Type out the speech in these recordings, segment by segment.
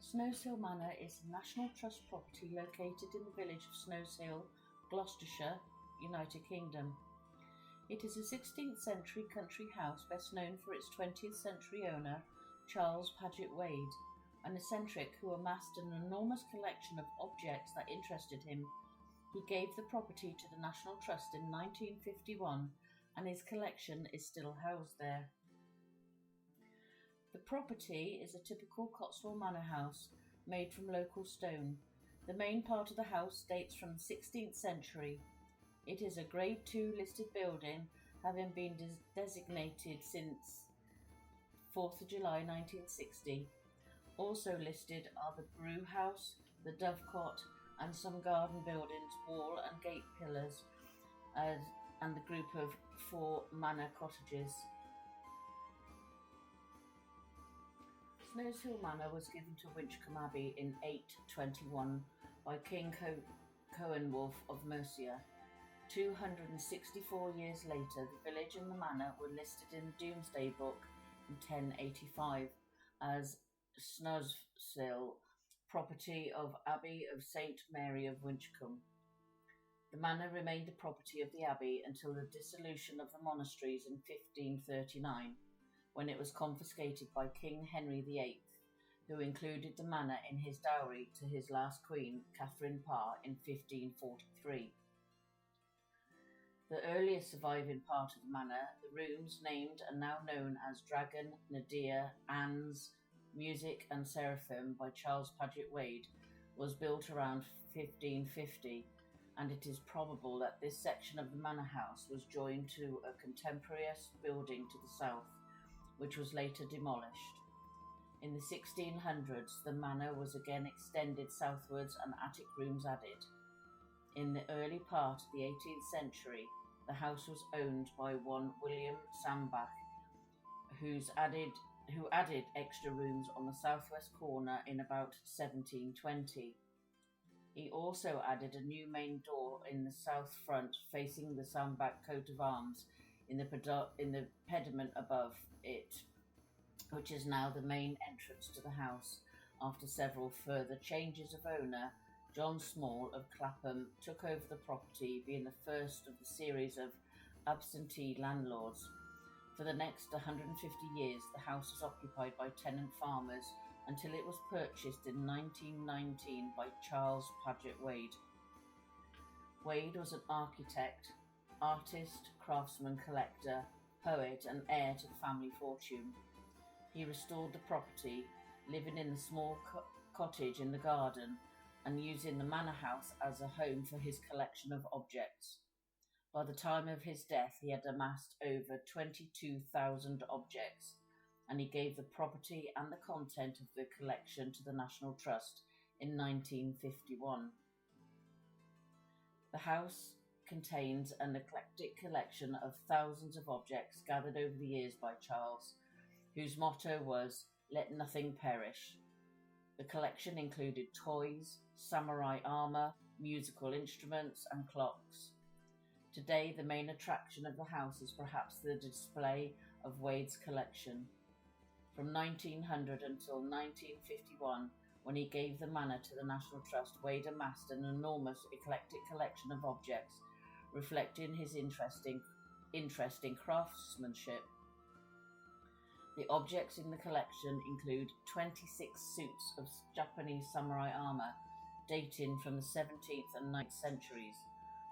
Snowshill Manor is a National Trust property located in the village of Snowshill, Gloucestershire, United Kingdom. It is a 16th century country house best known for its 20th century owner, Charles Paget Wade, an eccentric who amassed an enormous collection of objects that interested him. He gave the property to the National Trust in 1951 and his collection is still housed there. The property is a typical Cotswold manor house made from local stone. The main part of the house dates from the 16th century. It is a Grade 2 listed building, having been designated since 4th of July 1960. Also listed are the brew house, the dovecot, and some garden buildings, wall and gate pillars, and the group of 4 manor cottages. Snowshill Manor was given to Winchcombe Abbey in 821 by King Coenwulf of Mercia. 264 years later, the village and the manor were listed in the Domesday Book in 1085 as Snowshill, property of Abbey of St Mary of Winchcombe. The manor remained the property of the abbey until the dissolution of the monasteries in 1539, when it was confiscated by King Henry VIII, who included the manor in his dowry to his last queen, Catherine Parr, in 1543. The earliest surviving part of the manor, the rooms named and now known as Dragon, Nadir, Anne's, Music and Seraphim by Charles Paget Wade, was built around 1550, and it is probable that this section of the manor house was joined to a contemporaneous building to the south, which was later demolished. In the 1600s, the manor was again extended southwards and attic rooms added. In the early part of the 18th century, the house was owned by one William Sambach, who added extra rooms on the southwest corner in about 1720. He also added a new main door in the south front facing the Sambach coat of arms in the pediment above it, which is now the main entrance to the house. After several further changes of owner, John Small of Clapham took over the property, being the first of the series of absentee landlords. For the next 150 years, the house was occupied by tenant farmers until it was purchased in 1919 by Charles Paget Wade. Wade was an architect, artist, craftsman, collector, poet, and heir to the family fortune. He restored the property, living in the small cottage in the garden and using the manor house as a home for his collection of objects. By the time of his death, he had amassed over 22,000 objects, and he gave the property and the content of the collection to the National Trust in 1951. The house contains an eclectic collection of thousands of objects gathered over the years by Charles, whose motto was, "Let nothing perish." The collection included toys, samurai armour, musical instruments and clocks. Today, the main attraction of the house is perhaps the display of Wade's collection. From 1900 until 1951, when he gave the manor to the National Trust, Wade amassed an enormous eclectic collection of objects, reflecting his interest in craftsmanship. The objects in the collection include 26 suits of Japanese samurai armour dating from the 17th and 9th centuries,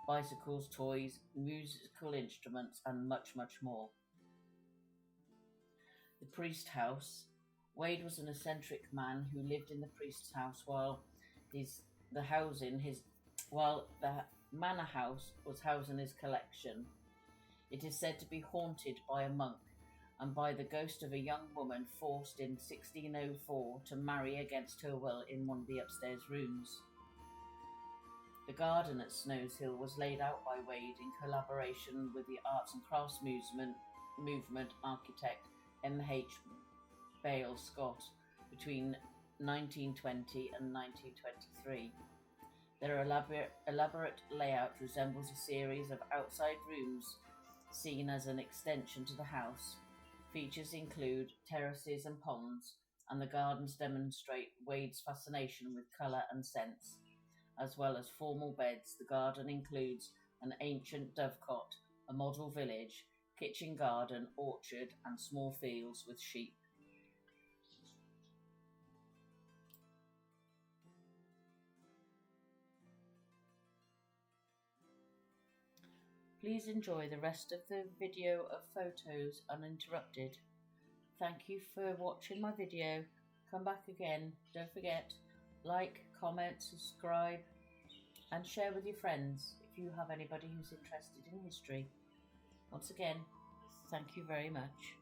bicycles, toys, musical instruments, and much, much more. The priest house. Wade was an eccentric man who lived in the priest's house while the manor house was housing his collection. It is said to be haunted by a monk and by the ghost of a young woman forced in 1604 to marry against her will in one of the upstairs rooms. The garden at Snowshill was laid out by Wade in collaboration with the arts and crafts movement architect M.H. Bale Scott between 1920 and 1923. Their elaborate layout resembles a series of outside rooms seen as an extension to the house. Features include terraces and ponds, and the gardens demonstrate Wade's fascination with colour and scents. As well as formal beds, the garden includes an ancient dovecot, a model village, kitchen garden, orchard, and small fields with sheep. Please enjoy the rest of the video of photos uninterrupted. Thank you for watching my video. Come back again. Don't forget, like, comment, subscribe, and share with your friends if you have anybody who's interested in history. Once again, thank you very much.